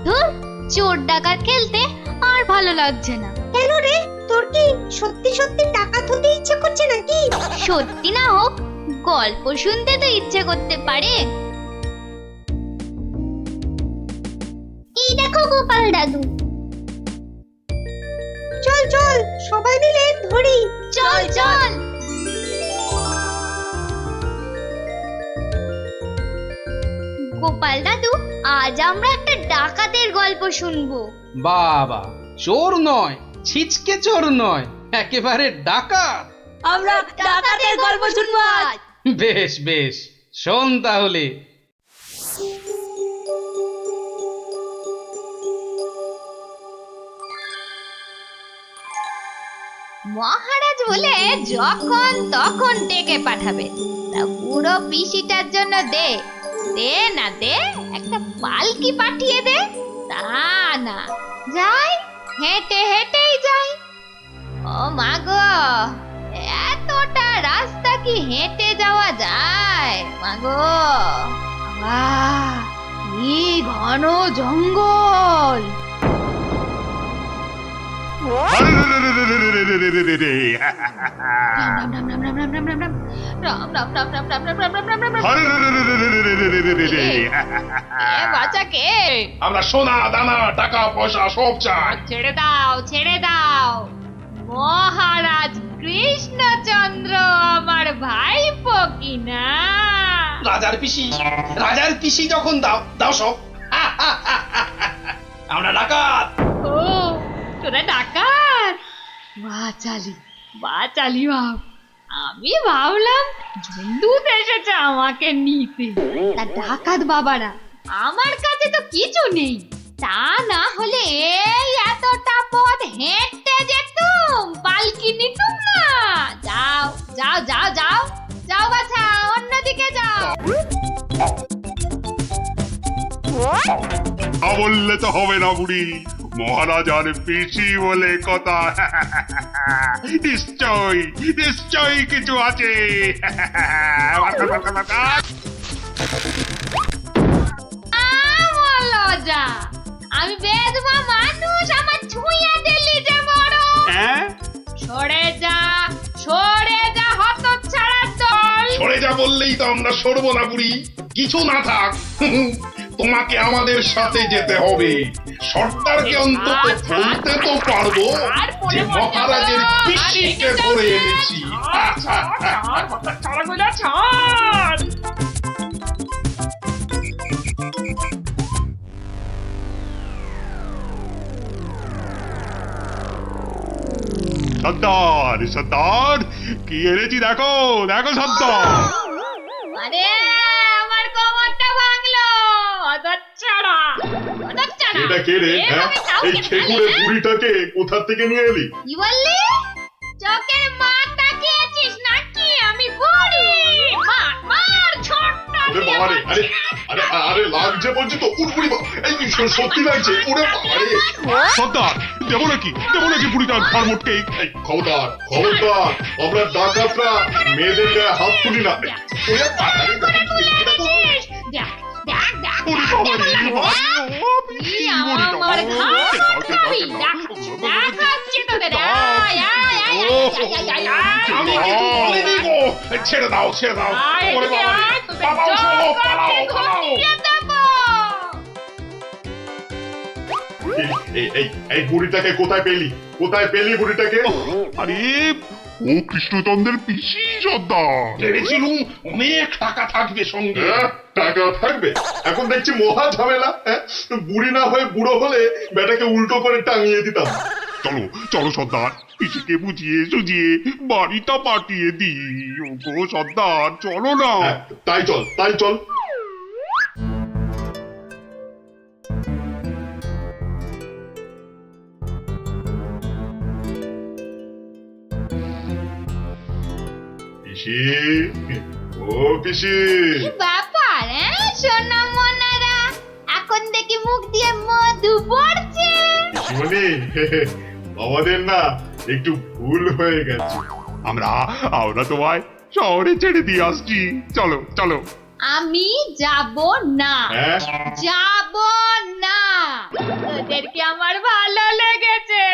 ধুর, চোর ডাকাত খেলতে আর ভালো লাগছে না। কেন রে, তোর কি সত্যি সত্যি টাকা তুলতে ইচ্ছে করছে নাকি? সত্যি না হোক, গল্প শুনতে তো ইচ্ছে করতে পারে। এই দেখো গোপাল দাদু। চল চল সবাই মিলে ধরি। চল চল। গোপাল দাদু, আজ আমরা একটা ডাকাতের গল্প শুনবো। বাবা, চোর নয়, ছিচকে চোর নয়, একেবারে ডাকাত। আমরা ডাকাতের গল্প শুনবো আজ। বেশ বেশ, শোন তাহলে। মহারাজ বলে যখন তখন ডেকে পাঠাবে, তা বুড়ো পিসিটার জন্য দে দে না দে একটা পালকি পাঠিয়ে দে। তা না, যাই হেঁটে হেঁটেই যাই। ও মা গো, এতটা রাস্তা কি হেঁটে যাওয়া যায়? মা গো, বাবা, কি ঘন জঙ্গল! আমরা সোনা দানা টাকা পয়সা সব চাই। ছেড়ে দাও ছেড়ে দাও, মহারাজ কৃষ্ণচন্দ্র আমার ভাইপো কিনা। রাজার পিসি যখন দাও দাও সব। আমরা ডাকাত। ও, তোরা ডাকাত? বাচালি বাচালি ভাব। আমি ভাবলাম ঝুন্ডুত এসেছে আমাকে নিতে। তা ডাকাত বাবারা, আমার কাছে তো কিছু নেই। তা না হলে এই এতটা পথ হেঁটে যেতুম, পালকি নিতুম না। যাও যাও যাও যাও যাও বাছা, অন্যদিকে যাও। বললে তো হবে না বুড়ি, মহারাজার পিসি বলে কথা। নিশ্চয় নিশ্চয়ই কিছু আছে। লজা, আমি বেদমা মানুষ, আমার ছুঁয়া দিলি যে বড়। সরে যা হতচ্ছাড়া দল। সরে যা বললেই তো আমরা সরবো না বুড়ি। কিছু না থাক, তোমাকে আমাদের সাথে যেতে হবে। সর্দারকে অন্তত বলতে তো পারবো যে মহারাজের পিসিকে ধরে এনেছি। সর্দার সর্দার, কি এনেছি দেখো দেখো সর্দার। আরে আমার কোমরটা ভাঙলো, হতচ্ছাড়া। এটা কে রে? এই খেকুড়ে বুড়িটাকে কোথা থেকে নিয়ে এলি? কি বললি? চোখের মার তাকিয়েছিস নাকি? আমি বুড়ি? মার মার, ছোট্ট। ওরে বাবা রে, আরে আরে আরে লাগছে বলছি তো। উড়বুড়ি, এই সত্যি লাগছে। ওরে বাবা রে। সর্দার, দেবো নাকি বুড়িটার ঘর মোটকে? খবরদার খবরদার, আমরা ডাকাতরা মেয়েদের গায়ে হাত তুলি না। ওরে বাবা রে, দেখ দেখ দেখ, ওরে বাবা রে, আমার ঘাড় খাবি। দেখাচ্ছি তোদের। আয় আয় আয় আয় আয়। আমি কিছু বলিনি গো। ছেড়ে দাও ছেড়ে দাও। ওরে বাবা রে, পালাও সব, পালাও পালাও। এই বুড়িটাকে কোথায় পেলি বুড়িটাকে? আরে ও কৃষ্ণচন্দ্রের পিসি সর্দার। ভেবেছিলুম অনেক টাকা থাকবে সঙ্গে। টাকা থাকবে? এখন দেখছি মহা ঝামেলা। বুড়ি না হয়ে বুড়ো হলে বেটাকে উল্টো করে টাঙিয়ে দিতাম। চলো চলো সর্দার, পিসিকে বুঝিয়ে সুঝিয়ে বাড়িটা পাঠিয়ে দিই। ওগো সর্দার, চলো না। তাই চল। পিসি, ও পিসি। ব্যাপার, সোনা মনারা, এখন দেখি মুখ দিয়ে মধু পড়ছে। পিসিমণি, আমাদের না একটু ভুল হয়ে গেছে। আমরা তোমায় শহরে ছেড়ে দিয়ে আসছি। চলো চলো। আমি যাব না, হ্যাঁ যাব না। তোদেরকে আমার ভালো লেগেছে,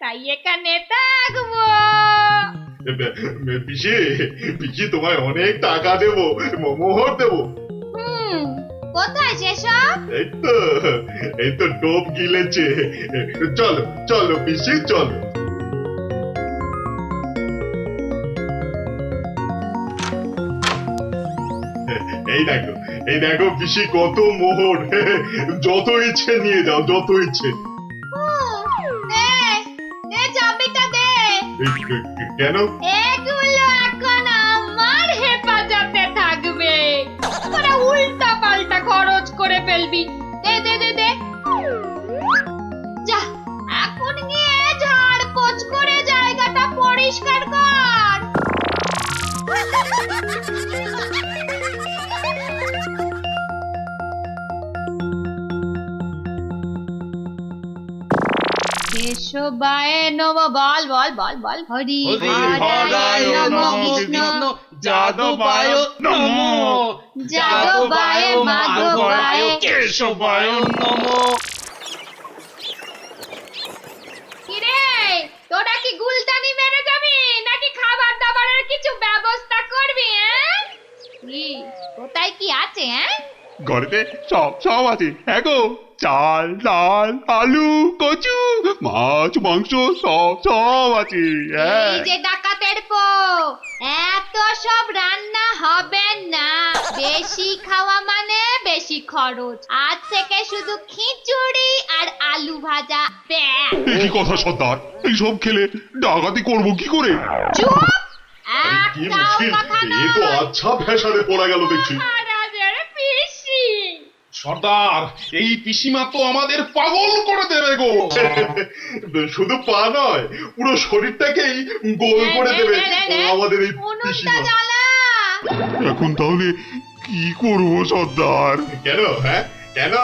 তাই এখানে থাকবো। পিসি পিসি তোমায় অনেক টাকা দেবো, মোহর দেবো। কোথায় সেসব? এই তো ডোব গিলেছে। চলো চলো পিসি চলো। এই দেখো পিসি কত মোহর। যত ইচ্ছে নিয়ে যাও, যত ইচ্ছে। দে দে চাবিটা দে। কেন? এগুলো এখন আমার হেফাজতে থাকবে, তোরা উল্টা পাল্টা খরচ করে ফেলবি। দে দে দে দে। যা এখন গিয়ে ঝাড় পোছ করে জায়গাটা পরিষ্কার কর। কেশবায় নম, বল বল বল বল। হরি হরায় নম, কৃষ্ণ যাদবায় নমো, যাদবায় মাধবায় কেশবায় নমো। কিরে, তোরা কি গুলতানি মেরে যাবি নাকি খাবার দাবারের কিছু ব্যবস্থা করবি? কি কোথায় কি আছে? ঘরেতে সব সব আছে। হ্যাঁ গো, চাল ডাল আলু কচু মাছ মাংস সব সব আছে। এই যে ডাকাতের পো, এত সব রান্না হবে না। বেশি খাওয়া মানে বেশি খরচ। আজ থেকে শুধু খিচুড়ি আর আলু ভাজা ব্যাস। কি কথা সর্দার, এইসব খেলে ডাকাতি করবো কি করে? চুপ, কি একটাও মুশকিল, কথা এ তো নয়। আচ্ছা ভেসারে পড়া গেল দেখছি। মহারাজের পিসি। সর্দার, এই পিসিমা তো আমাদের পাগল করে দেবে গো। শুধু পা নয়, পুরো শরীরটাকেই গোল করে দেবে আমাদের এই উনুনটা পিসিমা। জ্বালা। এখন তাহলে কি করবো সর্দার? কেন? হ্যাঁ কেন?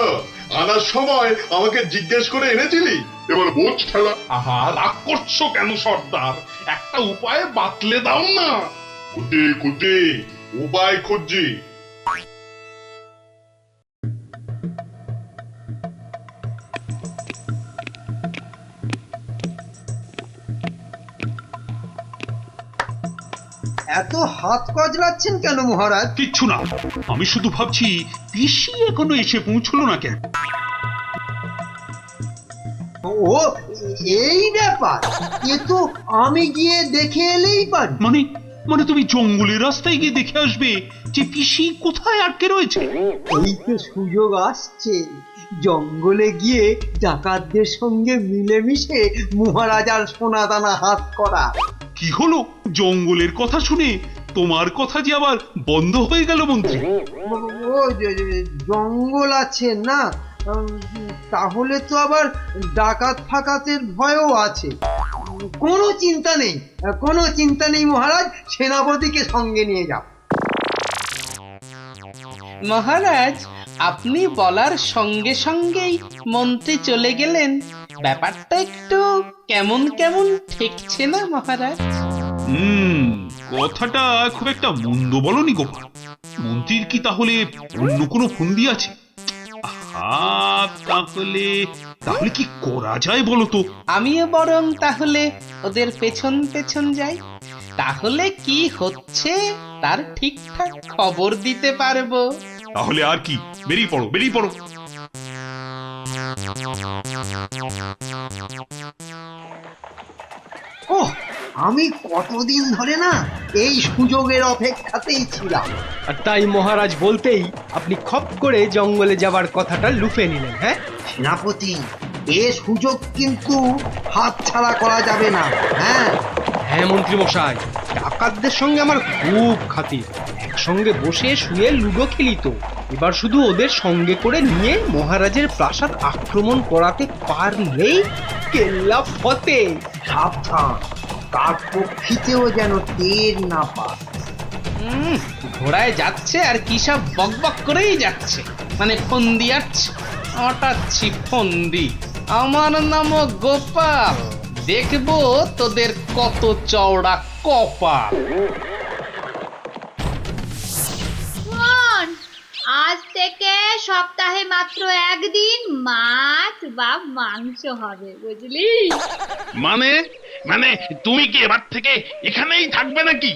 আনার সময় আমাকে জিজ্ঞেস করে এনেছিলি, এবার বোঝ ঠেলা। আহা, রাগ করছো কেন সর্দার? একটা উপায় বাতলে দাও না। কুটি কুটি উপায় খুঁজছি। এত হাত কজলাচ্ছেন কেন মহারাজ? কিচ্ছু না, আমি শুধু ভাবছি পিসি এখনো এসে পৌঁছলো না কেন। ও এই ব্যাপার, এ তো আমি গিয়ে দেখে এলেই পারি। মানে মানে তুমি জঙ্গলের রাস্তায় গিয়ে দেখে আসবে যে পিসি কোথায় আটকে রয়েছে? এই তো সুযোগ আসছে, জঙ্গলে গিয়ে ডাকাতদের সঙ্গে মিলেমিশে মহারাজার সোনাদানা হাত করা। কি হলো, জঙ্গলের কথা শুনে তোমার কথা যে আবার বন্ধ হয়ে গেল মন্ত্রী? ও জঙ্গল আছে না, তাহলে তো আবার ডাকাত ফাকাতের ভয়ও আছে। কোনো চিন্তা নেই, কোনো চিন্তা নেই মহারাজ, সেনাপতিকে সঙ্গে নিয়ে যাও। মহারাজ, আপনি বলার সঙ্গে সঙ্গেই মন্ত্রী চলে গেলেন। ব্যাপারটা একটু কেমন কেমন ঠেকছে না মহারাজ? কথাটা খুব একটা মন্দ বলনি গোপাল। মন্ত্রীর কি তাহলে অন্য কোনো ফন্দি আছে? তাহলে তাহলে কি করা যায় বলো তো? আমিও বরং তাহলে ওদের পেছন পেছন যাই, তাহলে কি হচ্ছে তার ঠিকঠাক খবর দিতে পারবো। তাহলে আর কি, বেরিয়ে পড়ো বেরিয়ে পড়ো। ওহ, আমি কতদিন ধরে না এই সুযোগের অপেক্ষাতেই ছিলাম। আর তাই মহারাজ বলতেই আপনি খপ করে জঙ্গলে যাবার কথাটা লুফে নিলেন। হ্যাঁ সেনাপতি, এ সুযোগ কিন্তু হাতছাড়া করা যাবে না। হ্যাঁ হ্যাঁ মন্ত্রী মশাই, ডাকাতদের সঙ্গে আমার খুব খাতির। একসঙ্গে বসে শুয়ে লুডো খেলি তো। এবার শুধু ওদের সঙ্গে করে নিয়ে মহারাজের প্রাসাদ আক্রমণ করাতে পারলেই কেল্লা ফতে। সাবধান, কার পক্ষিতেও যেন টের না পায়। ঘোড়ায় যাচ্ছে আর কি সব বকবক করেই যাচ্ছে, মানে ফন্দি আটছে, আটাচ্ছি ফন্দি। আমার নাম গোপাল, দেখবো তোদের কত চওড়া কপাল। আজ থেকে সপ্তাহে মাত্র একদিন মাছ বা মাংস হবে, বুঝলি? মানে মানে তুমি কি এবার থেকে এখানেই থাকবে নাকি?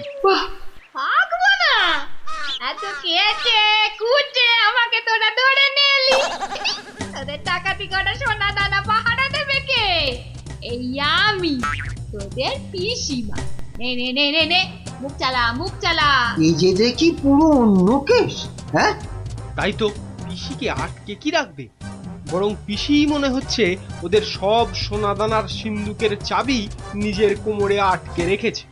থাকবো না? এত কেটে কুটে আমাকে তোরা ধরে নিয়ে এলি। তোদের টাকাতি করা সোনা দানা পাহারা দেবে কে? এই আমি, তোদের পিসিমা। নে নে নে নে নে, মুখ চালা, মুখ চালা। এই যে দেখি পুরো অন্য কেস। হ্যাঁ, তাই তো, পিসিকে আটকে কি রাখবে? বরং পিসিই মনে হচ্ছে ওদের সব সোনাদানার সিন্ধুকের চাবি নিজের কোমরে আটকে রেখেছে।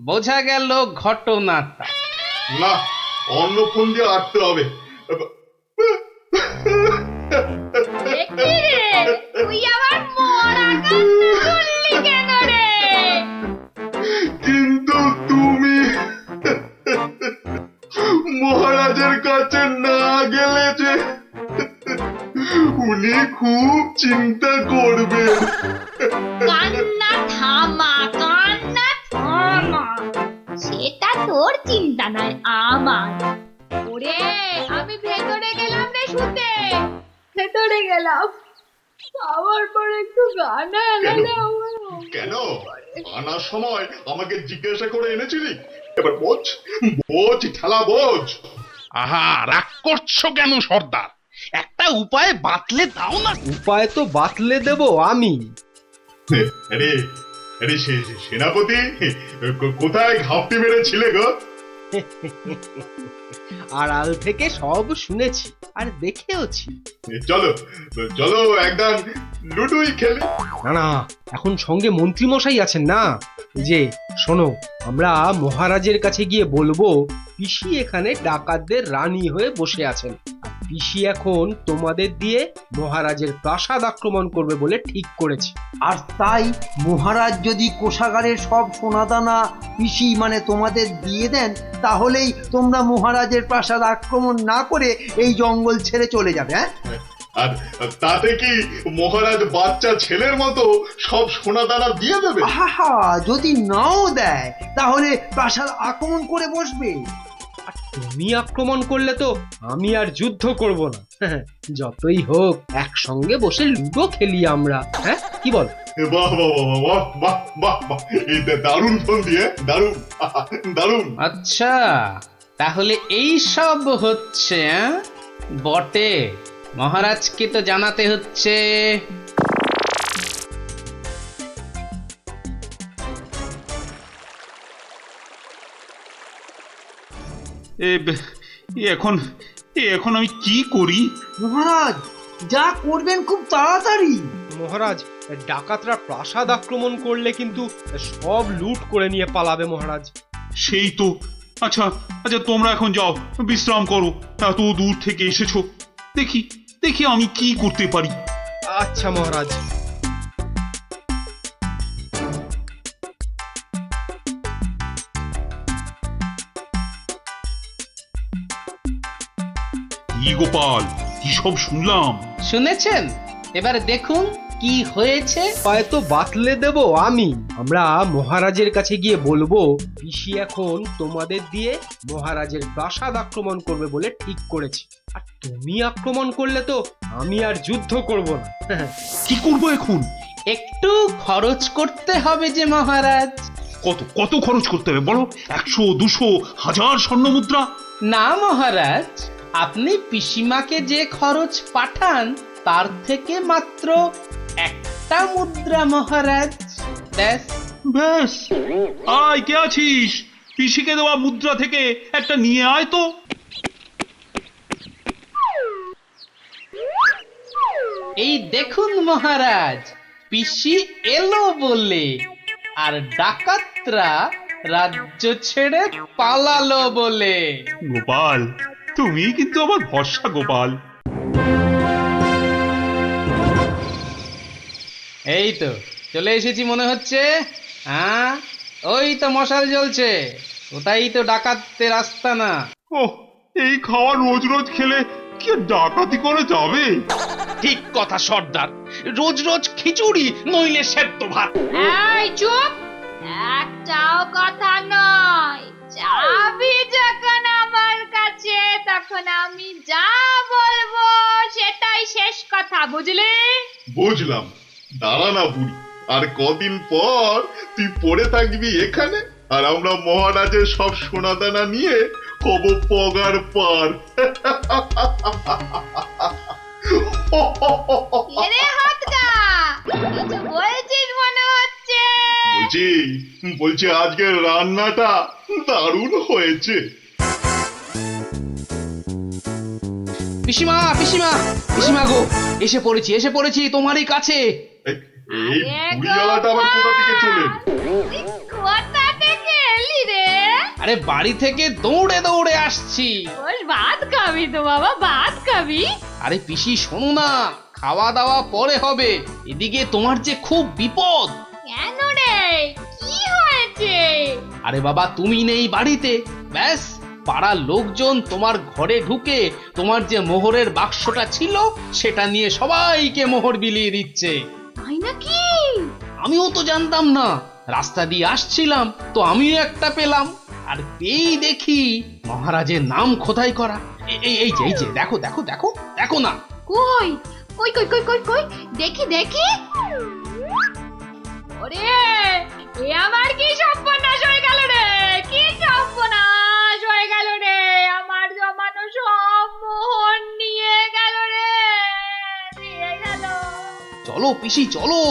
বোঝা গেল ঘটনাটা। না, অন্য ফোন দিয়ে আটতে হবে। দেখি রে, তুই আবার মরা কান্না করলি কেন রে? কিন্তু তুমি মহারাজের কাছে না গেলে যে উনি খুব চিন্তা করবেন। কান্না থামা, কান্না থামা। সেটা তোর চিন্তা নয়, আমার। ওরে, আমি ভেতরে গেলাম রে শুতে, ভেতরে গেলাম। আবার পরে একটু গানা এলাম। কেন আনার সময় আমাকে জিজ্ঞাসা করে এনেছিলি? এবার বোঝ, বোঝ ঠেলা বোঝ। আহা, রাগ করছো কেন সর্দার? একটা উপায় বাতলে দাও না। উপায় তো বাতলে দেব আমি। আরে আরে সেনাপতি, কোথায় ঘাপটি মেরেছিলে গো? আড়াল থেকে সব শুনেছি আর দেখেওছি। চলো চলো, একদম লুডুই খেলি। না না, এখন সঙ্গে মন্ত্রী মশাই আছেন না। এই যে শোনো, আমরা মহারাজের কাছে গিয়ে বলবো পিসি এখানে ডাকাতদের রানী হয়ে বসে আছেন, আর পিসি এখন তোমাদের দিয়ে মহারাজের প্রাসাদ আক্রমণ করবে বলে ঠিক করেছে। আর তাই মহারাজ যদি কোষাগারের সব সোনাদানা পিসি মানে তোমাদের দিয়ে দেন, তাহলেই তোমরা মহারাজের প্রাসাদ আক্রমণ না করে এই জঙ্গল ছেড়ে চলে যাবে। হ্যাঁ, আর তাতে কি মহারাজ বাচ্চা ছেলের মতো সব সোনা দানা দিয়ে দেবে? আহা, যদি নাও দেয় তাহলে প্রাসাদ আক্রমণ করে বসবে। আর তুমি আক্রমণ করলে তো আমি আর যুদ্ধ করব না। যতই হোক একসঙ্গে বসে লুডো খেলি আমরা। হ্যাঁ, কি বল? বাহ বাহ বাহ বাহ বাহ বাহ বাহ, এই দারুণ ফোন দিয়ে, দারুণ দারুণ। আচ্ছা, তাহলে এই সব হচ্ছে বটে। মহারাজকে তো জানাতে হচ্ছে। এখন আমি কি করি? মহারাজ, যা করবেন খুব তাড়াতাড়ি। মহারাজ, ডাকাতরা প্রাসাদ আক্রমণ করলে কিন্তু সব লুট করে নিয়ে পালাবে মহারাজ। সেই তো। আচ্ছা আচ্ছা, তোমরা এখন যাও, বিশ্রাম করো। এত দূর থেকে এসেছো, দেখি দেখি আমি কি করতে পারি। আচ্ছা মহারাজ। কি গোপাল, কি সব শুনলাম? শুনেছেন? এবার দেখুন কি হয়েছে। উপায় তো বাতলে দেব আমি। আমরা মহারাজের কাছে গিয়ে বলবো পিসি এখন তোমাদের দিয়ে মহারাজের প্রাসাদ আক্রমণ করবে বলে ঠিক করেছে, আর তুমি আক্রমণ করলে তো আমি আর যুদ্ধ করব না। কি করবো এখন? একটু খরচ করতে হবে যে মহারাজ। কত কত খরচ করতে হবে বলো? 100, 200, 1000 স্বর্ণ মুদ্রা? না মহারাজ, আপনি পিসিমাকে যে খরচ পাঠান তার থেকে মাত্র একটা মুদ্রা মহারাজ। ব্যাস। ব্যাস? আয়, কে আছিস? পিসিকে দেওয়া মুদ্রা থেকে একটা নিয়ে আয় তো। এই দেখুন মহারাজ, পিসি এলো বলে, আর ডাকাতরা রাজ্য ছেড়ে পালালো বলে। গোপাল, তুমি কিন্তু আমার ভরসা গোপাল। এই তো চলে এসেছি মনে হচ্ছে। হ্যাঁ, ওই তো মশাল জ্বলছে, ওটাই তো ডাকাতদের আস্তানা। ওহ, এই খাওয়া রোজ রোজ খেলে কি আর ডাকাতি করা যাবে? ঠিক কথা সর্দার, রোজ রোজ খিচুড়ি নইলে সেদ্ধ ভাত। এই চুপ, একটাও কথা নয়। চাবি যখন আমার কাছে, তখন এখন আমি যা বলবো সেটাই শেষ কথা, বুঝলি? বুঝলাম। দাঁড়া না বুড়ি, আর কদিন পর তুই পড়ে থাকবি এখানে, আর আমরা মহারাজের সব সোনাদানা নিয়ে হব পগার পার। এরে হাতটা, কিছু বলছিস মনে হচ্ছে। বলছি আজকের রান্নাটা দারুণ হয়েছে। পিসিমা পিসিমা পিসিমা গো, এসে পড়েছি তোমারই কাছে। এই বুড়িওয়ালাটা আবার কোথা থেকে চলে? কোথা থেকে এলি রে? আরে বাড়ি থেকে দৌড়ে দৌড়ে আসছি। বস, ভাত খাবি তো বাবা, ভাত খাবি? আরে পিসি শোনো না, খাওয়া দাওয়া পরে হবে, এদিকে তোমার যে খুব বিপদ। কেন রে, কি হয়েছে? আরে বাবা তুমি নেই বাড়িতে, ব্যাস পাড়ার লোকজন তোমার ঘরে ঢুকে তোমার যে মোহরের বাক্সটা ছিল সেটা নিয়ে সবাইকে মোহর বিলিয়ে দিচ্ছে। তাই নাকি? আমিও তো জানতাম না, রাস্তা দিয়ে আসছিলাম তো আমিও একটা পেলাম, আর পেয়েই দেখি মহারাজের নাম খোদাই করা। এই যে দেখো দেখো দেখো দেখো না। কই কই কই কই কই কই, দেখি দেখি। ওরে, এ আমার কি সর্বনাশ হয়ে গেল রে, কি সর্বনাশ হয়ে গেল রে, আমার জমানো সব মোহর নিয়ে গেল রে, নিয়ে গেল। চলো পিসি চলো,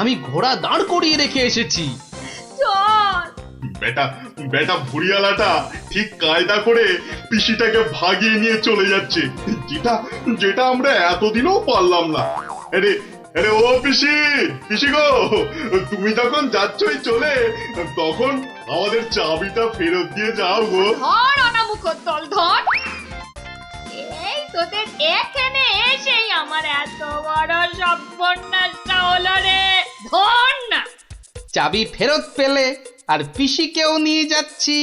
আমি ঘোড়া দাঁড় করিয়ে রেখে এসেছি। চল। বেটা বেটা বুড়িওয়ালাটা ঠিক কায়দা করে পিসিটাকে ভাগিয়ে নিয়ে চলে যাচ্ছে, যেটা যেটা আমরা এতদিনও পারলাম না। আরে আরে ও পিসি, পিসি গো, তুমি যখন যাচ্ছই চলে, তখন আমাদের চাবিটা ফেরত দিয়ে যাও গো। ধর অনামুখ দল, ধর। এই তোদের এখানে এসেই আমার এত বড় সর্বনাশটা হলো রে, ধর না। চাবি ফেরত পেলে আর পিসিকেও নিয়ে যাচ্ছি।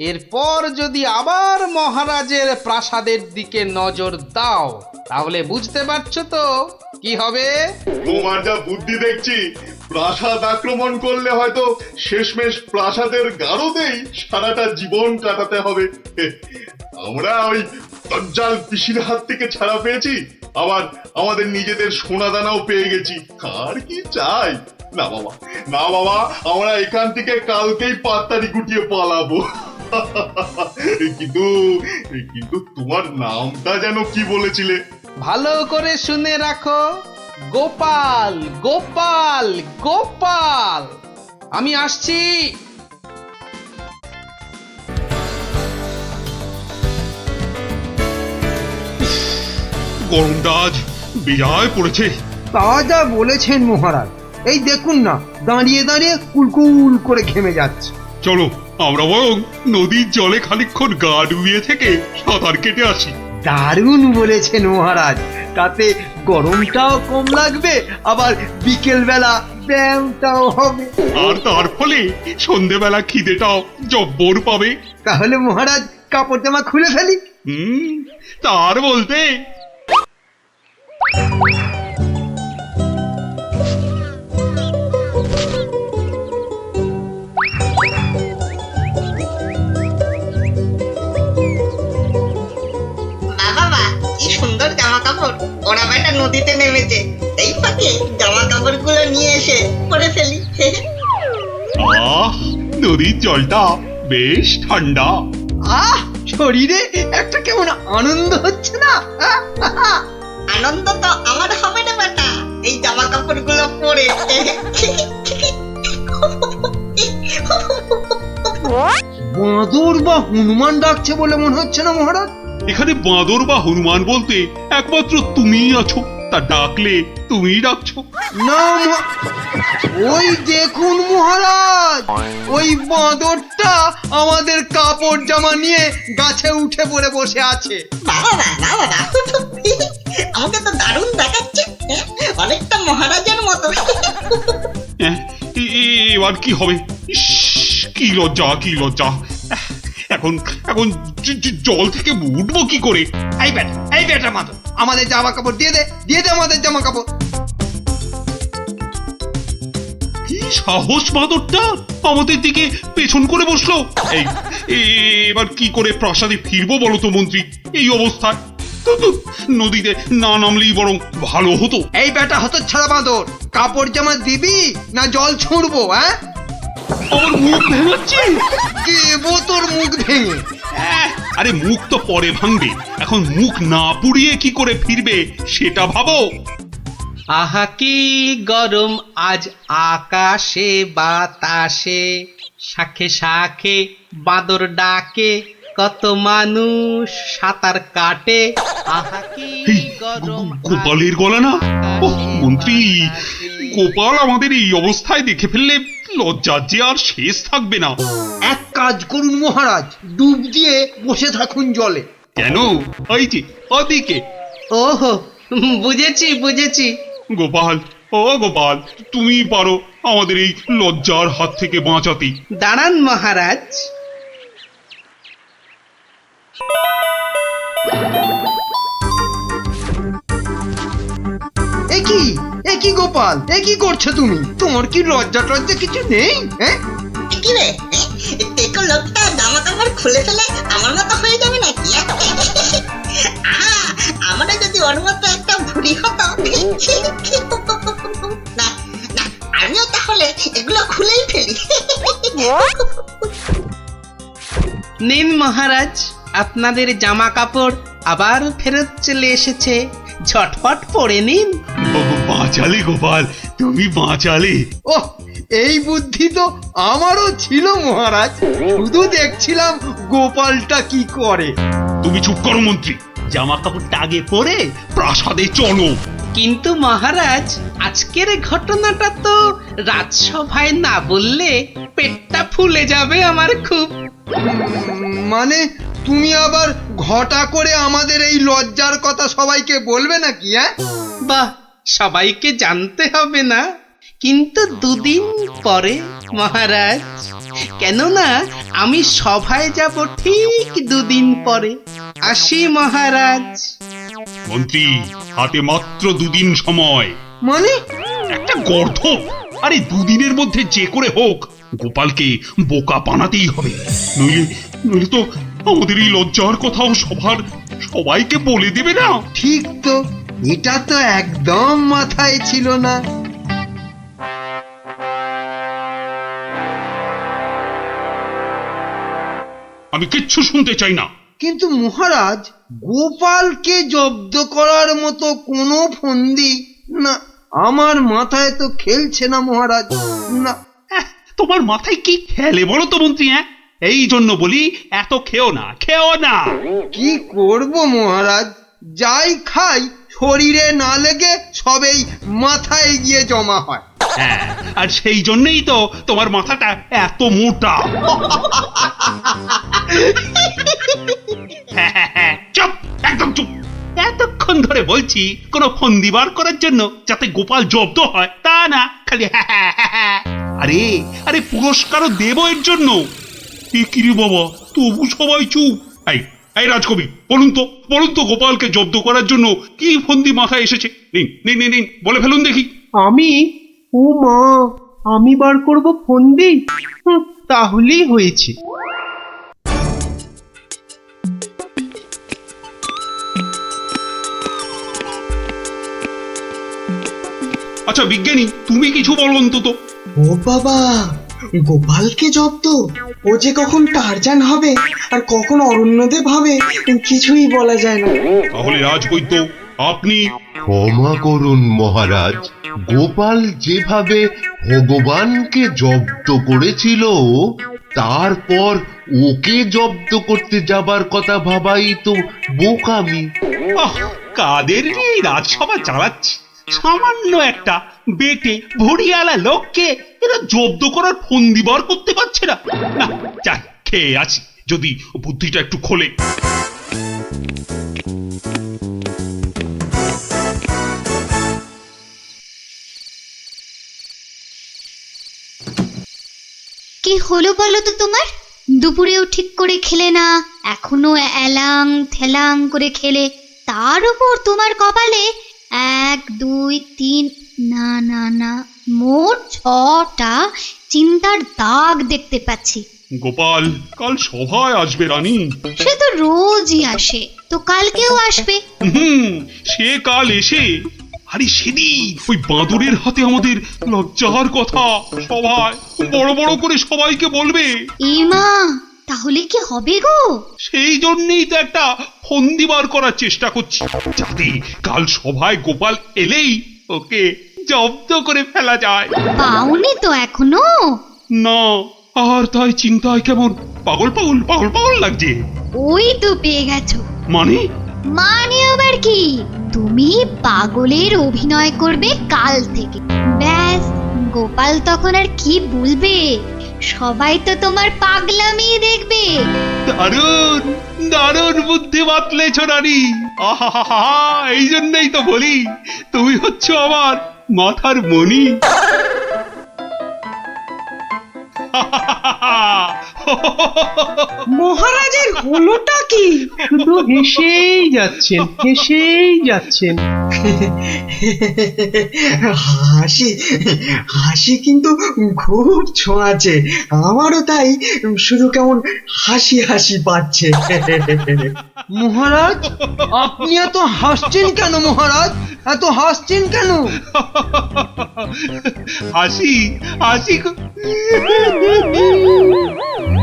এরপর যদি আবার মহারাজের প্রাসাদের দিকে নজর দাও তাহলে বুঝতে পারছো তো কি হবে। তোমার যা বুদ্ধি দেখছি, প্রাসাদ আক্রমণ করলে হয়তো শেষমেশ প্রাসাদের গারদেই সারাটা জীবন কাটাতে হবে। আমরা ওই দজ্জাল পিসির হাত থেকে ছাড়া পেয়েছি, আবার আমাদের নিজেদের সোনাদানাও পেয়ে গেছি, আর কি চাই? না বাবা, না বাবা, আমরা এখান থেকে কালকেই পাত্তারি গুটিয়ে পালাবো। কিন্তু কিন্তু তোমার নামটা যেন কি বলেছিলে? ভালো করে শুনে রাখো, গোপাল গোপাল গোপাল। আমি আসছি। গরমটা আজ বিরায় পড়েছে। তা যা বলেছেন মহারাজ, এই দেখুন না, দাঁড়িয়ে দাঁড়িয়ে কুলকুল করে ঘেমে যাচ্ছে। চলো আমরা বরং নদীর জলে খানিকক্ষণ গা ডুবিয়ে থেকে সাঁতার কেটে আসি। দারুণ বলেছেন মহারাজ, তাতে গরমটাও কম লাগবে, আবার বিকেল বেলা ব্যায়ামটাও হবে। আর তার ফলে সন্ধেবেলা খিদেটাও জব্বর পাবে। তাহলে মহারাজ কাপড় জামা খুলে ফেলি। তার বলতে বাবা, কি সুন্দর জামা কাপড়, ওরা বেটা নদীতে নেমেছে, এই ফাঁকে জামা কাপড় গুলো নিয়ে এসে পরে ফেলি। আহ, নদীর জলটা বেশ ঠান্ডা। আহ, শরীরে একটা কেমন আনন্দ হচ্ছে না? আনন্দ তো আমার হবে না বেটা, এই জামা কাপড় গুলো পরে। বাঁদর বা হনুমান ডাকছে বলে মনে হচ্ছে না মহারাজ? এখানে বাঁদর বা হনুমান বলতে একমাত্র তুমিই আছো, তা ডাকলে তুমিই ডাকছো। না ওই দেখুন মহারাজ, ওই বাঁদরটা আমাদের কাপড় জামা নিয়ে গাছে উঠে পড়ে বসে আছে। বাবা বাবা, আমাকে তো দারুণ দেখাচ্ছে, অনেকটা মহারাজের মতো। এবার কি হবে? ইস, কি লজ্জা, কি লজ্জা। এখন এখন জল থেকে উঠবো কি করে? এই বেটা মাদর, আমাদের জামা কাপড় দিয়ে দে, দিয়ে দে আমাদের জামা কাপড়। কি সাহস বাঁদরটা আমাদের দিকে পেছন করে বসলো। এই এবার কি করে প্রাসাদে ফিরবো বলো তো মন্ত্রী, এই অবস্থায়? নদীতে না নামলেই বরং ভালো হতো। এই বেটা হতো ছাড়া বাঁদর, কাপড় জামা দিবি না জল ছুঁড়বো? হ্যাঁ, আমার মুখ ভেঙাচ্ছে। দেবো তোর মুখ ভেঙে। আরে মুখ তো পরে ভাঙবে, এখন মুখ না পুড়িয়ে কি করে ফিরবে সেটা ভাবো। আহা কি গরম আজ আকাশে বাতাসে, শাখে শাখে বাদর ডাকে, কত মানুষ সাঁতার কাটে। আহা কি এই, গরম গোপালের গলা না? ওহ, মন্ত্রী, গোপাল আমাদের এই অবস্থায় দেখে ফেললে লজ্জার যে আর শেষ থাকবে না। এক কাজ করুন মহারাজ, ডুব দিয়ে বসে থাকুন জলে। কেন? ওই যে ওদিকে। ওহো, বুঝেছি বুঝেছি। গোপাল, ও গোপাল, তুমি পারো আমাদের এই লজ্জার হাত থেকে বাঁচাতে। দাঁড়ান মহারাজ। এ কি গোপাল, এ কি করছো তুমি? তোমার কি লজ্জা টজ্জা কিছু নেই? হ্যাঁ, কি রে, টেকো লোকটা জামা কাপড় খুলে ফেলে আমার মতো হয়ে যাবে নাকি? আমরা যদি ওর মতো একটা ভুড়ি হতো, না না, আমিও তাহলে এগুলো খুলেই ফেলি। নিন মহারাজ, আপনাদের জামা কাপড় আবার ফেরত চলে এসেছে, ঝটপট পরে নিন। বাঁচালে গোপাল, তুমি বাঁচালে। ওহ, এই বুদ্ধি তো আমারও ছিল মহারাজ, শুধু দেখছিলাম গোপালটা কি করে। তুমি চুপ করো মন্ত্রী, জামা কাপড়টা আগে পরে প্রাসাদে চলো। কিন্তু মহারাজ, আজকের ঘটনাটা তো রাজসভায় না বললে পেটটা ফুলে যাবে আমার খুব। মানে তুমি আবার ঘটা করে আমাদের এই লজ্জার কথা সবাইকে বলবে নাকি? হ্যাঁ, বাহ, সবাইকে জানতে হবে না, কিন্তু দুদিন পরে মহারাজ। কেননা আমি সভায় যাব ঠিক দুদিন পরে। আসি মহারাজ। মন্ত্রী, হাতে মাত্র দুদিন সময়। মানে একটা গর্ধপ। আরে দুদিনের মধ্যে যে করে হোক গোপালকে বোকা বানাতেই হবে, নইলে নইলে তো আমাদের এই লজ্জার কথাও সবাইকে বলে দেবে না। ঠিক তো, এটা তো একদম মাথায় ছিল না। আমি কিচ্ছু শুনতে চাই না। কিন্তু মহারাজ, গোপালকে জব্দ করার মতো কোনো ফন্দি না, আমার মাথায় তো খেলছে না মহারাজ। না, তোমার মাথায় কি খেলে বলো তো মন্ত্রী? এই জন্য বলি এত খেও না, খেও না। কি করব মহারাজ, যাই খাই শরীরে না লেগে সবেই মাথায় গিয়ে জমা হয়। হ্যাঁ, আর সেই জন্যই তো তোমার মাথাটা এত মোটা। চুপ, একদম চুপ। এতক্ষণ ধরে বলছি কোনো ফন্দি বার করার জন্য যাতে গোপাল জব্দ হয়, তা না খালি আরে আরে পুরস্কারও দেব এর জন্য। এ কি রে বাবা, তবু সবাই চুপ। এই রাজকবি, বলুন তো গোপালকে জব্দ করার জন্য কি ফন্দি মাথায় এসেছে? নিন নিন নিন নিন, বলে ফেলুন দেখি। ও মা, আমি বার করব ফন্দি? তাহলেই হয়েছে। আচ্ছা বিজ্ঞানী, তুমি কিছু বলো অন্তত। ও বাবা, গোপালকে জব্দ? ও যে কখন টারজান হবে আর কখন অরণ্যদেব হবে কিছুই বলা যায় না। তাহলে রাজবৈদ্য, আপনি। ক্ষমা করুন মহারাজ, গোপাল যেভাবে ভগবানকে জব্দ করেছিল, তারপর ওকে জব্দ করতে যাবার কথা ভাবাই তো বোকামি। কাদের এই রাজসভা চালাচ্ছি, সামান্য একটা বেটে ভড়িয়ালা লোককে এরা জব্দ করার ফন্দি বার করতে পারছে না। না, যাই খেয়ে আছি, যদি বুদ্ধিটা একটু খোলে। কি হলো বলো তো তোমার? দুপুরেও ঠিক করে খেলে না, এখনো এলাং থেলাং করে খেলে, তার উপর তোমার কপালে 1 2 3, না না না, মোট 6টা চিন্তার দাগ দেখতে পাচ্ছি। গোপাল কাল সভায় আসবে রানী। সে তো রোজই আসে, তো কালকেও আসবে। সে কাল এসে আরে সেদিন ওই বাঁদরের হাতে আমাদের লজ্জার কথা সভায় বড় বড় করে সবাইকে বলবে। মা, তাহলে কি হবে গো? সেই জন্যই তো একটা ফন্দি বার করার চেষ্টা করছি, যাতে কাল সভায় গোপাল এলেই ওকে জব্দ করে ফেলা যায়। পাওনি তো এখনো? না, আর তাই চিন্তায় কেমন পাগল পাগল পাগল পাগল লাগছে। ওই তো পেয়ে গেছো। মানে আবার কি? তুমি পাগলের অভিনয় করবে কাল থেকে। ব্যাস, গোপাল তখন আর কি বলবে, সবাই তো তোমার পাগলামি দেখবে। দারুণ দারুণ বুদ্ধি বাতলেছ রানী। আহা, এই জন্যই তো বলি তুমি হচ্ছ আমার মাথার মণি। মহারাজের হলোটা কি? শুধু হেসেই যাচ্ছেন, হেসেই যাচ্ছেন। হাসি হাসি কিন্তু খুব ছোঁয়াছে, আমারও তাই শুধু কেমন হাসি হাসি পাচ্ছে। মহারাজ, আপনি এত হাসছেন কেন? মহারাজ, এত হাসছেন কেন? হাসি হাসি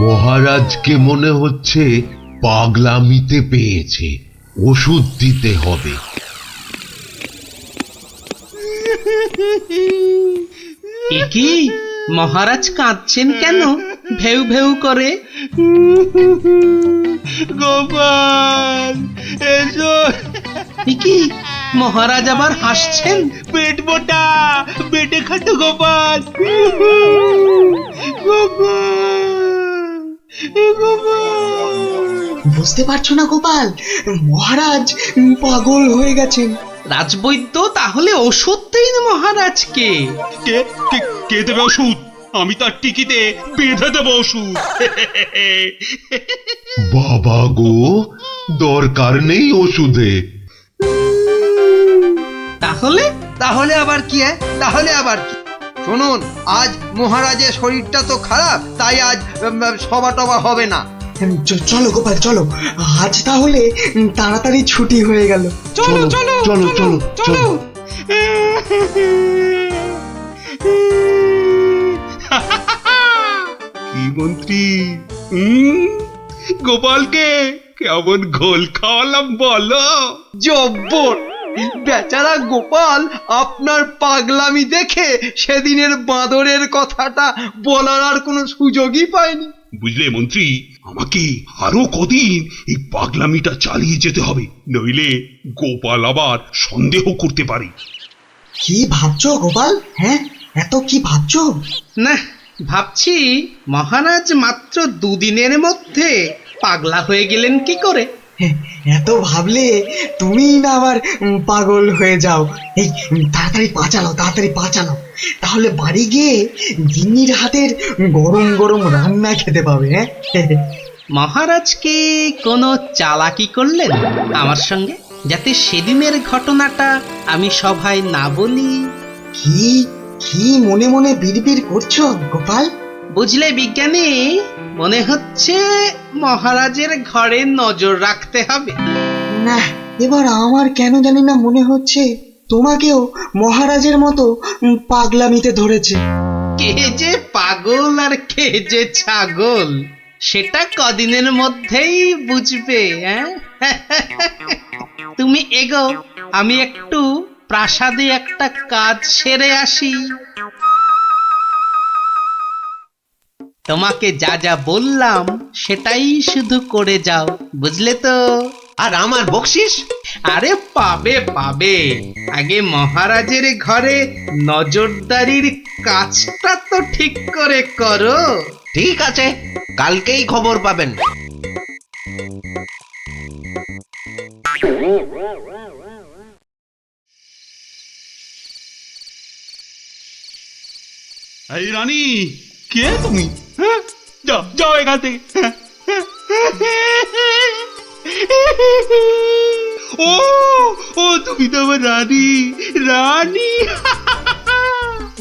মহারাজকে মনে হচ্ছে পাগলামিতে পেয়েছে, ওষুধ দিতে হবে। কি মহারাজ কাঁদছেন কেন ভেউ ভেউ করে? গোপাল এসো। কি মহারাজ আবার হাসছেন? পেট মোটা পেটে খাটো গোপাল। বুঝতে পারছো না গোপাল, মহারাজ পাগল হয়ে গেছেন। রাজবৈদ্য তাহলে ওষুধ দিন মহারাজকে। কে কে কে দেবে ওষুধ? আমি তার টিকিতে বেঁধে দেবো ওষুধ। বাবা গো, দরকার নেই ওষুধে। তাহলে তাহলে আবার কি? তাহলে আবার কি? শুনুন, আজ মহারাজের শরীরটা তো খারাপ, তাই আজ সভা টভা হবে না। চলো গোপাল চলো, আজ তাহলে তাড়াতাড়ি ছুটি হয়ে গেল। চলো চলো চলো চলো চলো। কি মন্ত্রী, গোপালকে কেমন ঘোল খাওয়ালাম বলো? জব্বর! বেচারা গোপাল আপনার পাগলামি দেখে সেদিনের বাঁদরের কথাটা বলার আর কোনো সুযোগই পায়নি। বুঝলে মন্ত্রী, আমাকে আরো কদিন এই পাগলামিটা চালিয়ে যেতে হবে, নইলে গোপাল আবার সন্দেহ করতে পারে। কি ভাবছো গোপাল? হ্যাঁ, এত কি ভাবছো? না, ভাবছি মহারাজ মাত্র দুদিনের মধ্যে পাগলা হয়ে গেলেন কি করে? এত ভাবলে তুমি না আবার পাগল হয়ে যাও। এই তাড়াতাড়ি পা চালাও, তাহলে বাড়ি গিয়ে গিন্নির হাতের গরম গরম রান্না খেতে পাবে। হ্যাঁ, মহারাজ কি কোনো চালাকি করলেন আমার সঙ্গে, যাতে সেদিনের ঘটনাটা আমি সভায় না বলি? কি কি মনে মনে বিড়বিড় করছো গোপাল? বুঝলে বিজ্ঞানী, মনে হচ্ছে মহারাজের ঘরে নজর রাখতে হবে। না, এবার আমার কেন জানি না মনে হচ্ছে তোমাকেও মহারাজের মতো পাগলামিতে ধরেছে। কে যে পাগল আর কে যে ছাগল, সেটা কদিনের মধ্যেই বুঝবে। তুমি এগো, আমি একটু প্রাসাদে একটা কাজ সেরে আসি। তোমাকে যা যা বললাম সেটাই শুধু করে যাও, বুঝলে তো? আর আমার বকশিস? আরে পাবে পাবে, আগে মহারাজের ঘরে নজরদারির কাজটা তো ঠিক করে করো। ঠিক আছে, কালকেই খবর পাবেন। এই রানী, কে তুমি? হ্যাঁ, যাও যাও এখান থেকে। ও ও তুমি তো আমার রানী। রানী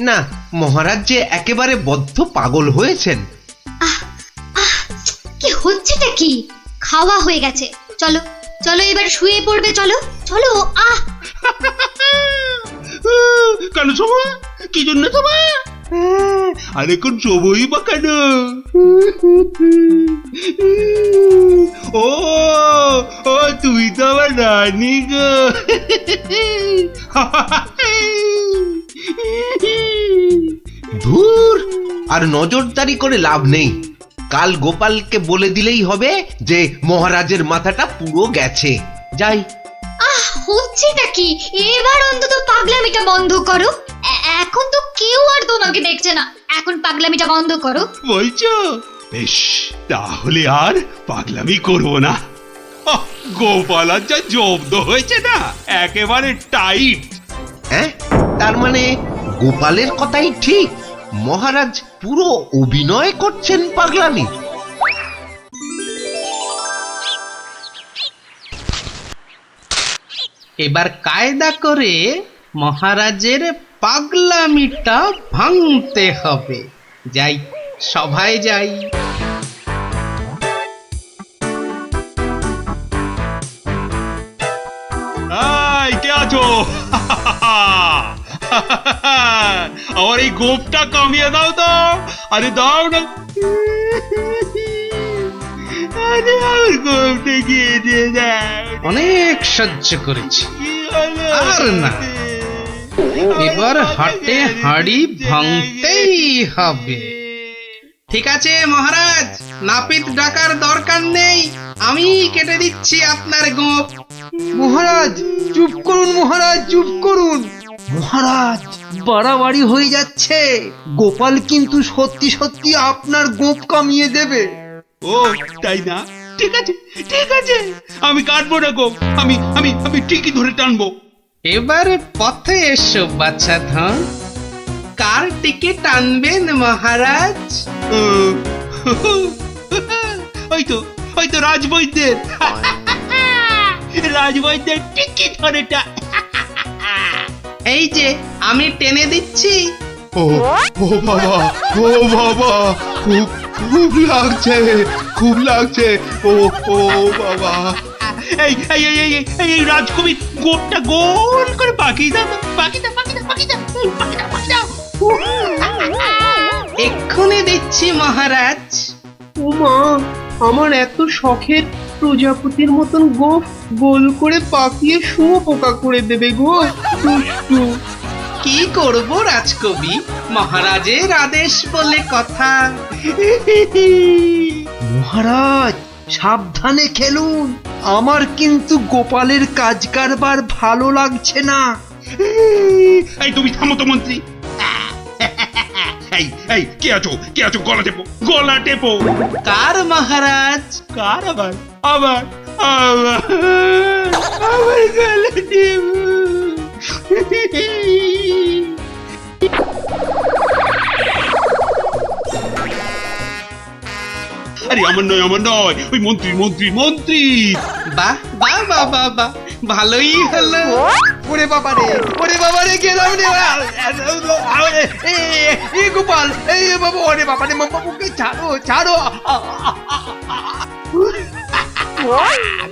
না, মহারাজ যে একেবারে বদ্ধ পাগল হয়েছেন। কি হচ্ছেটা কি? খাওয়া হয়ে গেছে, চলো চলো এবার শুয়ে পড়বে, চলো চলো। কেন শোভা? কি জন্য শোভা? আর এখন শোভই বা কেন? ও ও তুই তো আমার রানী গো। ধুর, আর নজরদারি করে লাভ নেই। কাল গোপালকে বলে দিলেই হবে যে মহারাজের মাথাটা পুরো গেছে। যাই। হচ্ছেটা কি? এবার অন্তত পাগলামিটা বন্ধ করো। এখন তো কেউ আর তোমাকে দেখছে না, এখন পাগলামিটা বন্ধ করো। বলছো? বেশ, তাহলে আর পাগলামি করবো না। গোপাল আর যা জব্দ হয়েছে না, একেবারে টাইট। হ্যাঁ, তার মানে গোপালের কথাই ঠিক, মহারাজ পুরো অভিনয় করছেন পাগলামি। এবার কায়দা করে মহারাজের পাগলামিটা ভাঙতে হবে। যাই, সভায় যাই। এই, কে আছো? আমার এই গোপটা কমিয়ে দাও তো। আরে দাও না। আরে আমার গোপটা গিয়ে দিয়ে দাও। অনেক সহ্য করেছি, আর না। এবার হাটে হাড়ি ভাঙতেই হবে। ঠিক আছে মহারাজ, নাপিত ডাকার দরকার নেই, আমি কেটে দিচ্ছি আপনার গোপ। মহারাজ চুপ করুন, মহারাজ চুপ করুন। মহারাজ বাড়াবাড়ি হয়ে যাচ্ছে, গোপাল কিন্তু সত্যি সত্যি আপনার গোপ কামিয়ে দেবে। ও তাই না? ঠিক আছে ঠিক আছে, আমি কাটবো না গোপ, আমি আমি আমি ঠিকই ধরে টানবো। এবারে পথে এসো বাচ্চা ধন, কার টিকে টানবেন মহারাজ? ওই তো রাজবৈদ্যের। রাজবৈদ্যের টিকি ধরে এই যে আমি টেনে দিচ্ছি। ও ও বাবা, ও বাবা, খুব খুব লাগছে, খুব লাগছে। ও ও বাবা। এই এই এই এই এই রাজকবি গোপটা গোল করে পাকিয়ে দাও, পাকিয়ে দাও, পাকিয়ে দাও, পাকিয়ে দাও, পাকিয়ে দাও, পাকিয়ে দাও। এক্ষুনি দিচ্ছি মহারাজ। ও মা, আমার এত শখের প্রজাপতির মতন গোপ গোল করে পাকিয়ে শুঁয়োপোকা করে দেবে গো, দুষ্টু। কি করব রাজকবি, মহারাজের আদেশ বলে কথা। মহারাজ সাবধানে খেলুন, আমার কিন্তু গোপালের কাজ কারবার ভালো লাগছে না। এই তুমি থামো তো মন্ত্রী। এই এই কে আছো, কে আছো? গলা টেপো, গলা টেপো। কার মহারাজ? কার? আবার আবার আবার আবার গলা টেপো। আরে আমার নয়, আমার নয়, ওই মন্ত্রী মন্ত্রী মন্ত্রী। বাহ বাহ বাহ বাহ বাহ, ভালোই হলো। ওরে বাবা রে গেলাম রে। এই গোপাল, এই বাবা, ওরে বাবা রে, বাবুকে ছাড়ো ছাড়ো।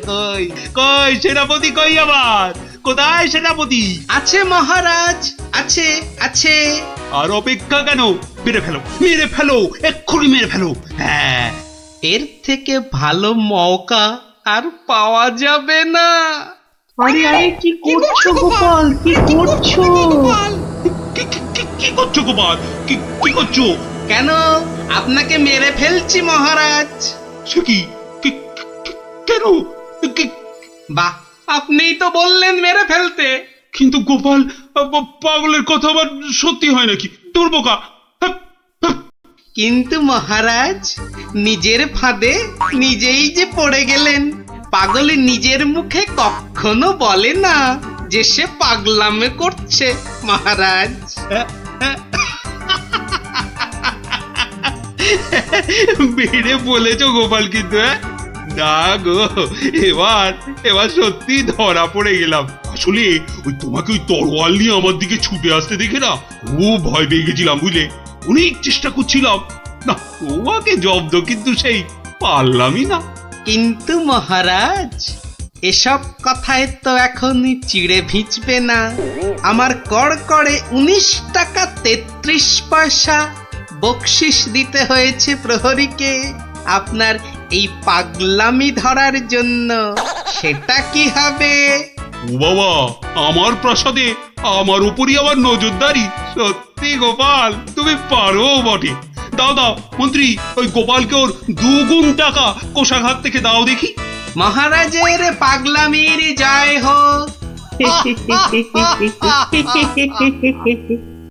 কই কই সেনাপতি, কই আবার? কোথায় সেনাপতি? আছে মহারাজ, আছে আছে। আর অপেক্ষা কেন? মেরে ফেলো, মেরে ফেলো, এক্ষুনি মেরে ফেলো। হ্যাঁ, এর থেকে ভালো মৌকা আর পাওয়া যাবে না। আরে আরে, কি করছো গোপাল, কি করছো? কি করছো গোপাল? কি করছো? কেন, আপনাকে মেরে ফেলছি মহারাজ। সে কি? কেন? বাহ, আপনিই তো বললেন মেরে ফেলতে। কিন্তু গোপাল, পাগলের কথা আবার সত্যি হয় নাকি? তোর বোকা। কিন্তু মহারাজ, নিজের ফাঁদে নিজেই যে পড়ে গেলেন। পাগল নিজের মুখে কখনো বলে না যে সে পাগলামে করছে মহারাজ। বেড়ে বলেছ গোপাল, কিন্তু না গো, এবার সত্যি ধরা পড়ে গেলাম। আসলে ওই তোমাকে ওই তরোয়াল নিয়ে আমার দিকে ছুটে আসতে দেখে না খুব ভয় পেয়ে গেছিলাম বুঝলে। অনেক চেষ্টা করছিলাম না তোমাকে জব্দ কিন্তু সেই পারলামই না। কিন্তু মহারাজ, এসব কথায় তো এখন চিড়ে ভিজবে না। আমার কড়কড়ে 19 টাকা 33 পয়সা বকশিস দিতে হয়েছে প্রহরীকে আপনার এই পাগলামি ধরার জন্য। সেটা কি হবে? ও বাবা, আমার প্রাসাদে আমার উপরই আবার নজরদারি? সত্যি গোপাল, তুমি পারো বটে। দাও দাও মন্ত্রী, ওই গোপালকে ওর 2 গুণ টাকা কোষাঘাত থেকে দাও দেখি। মহারাজের পাগলামির জয় হোক।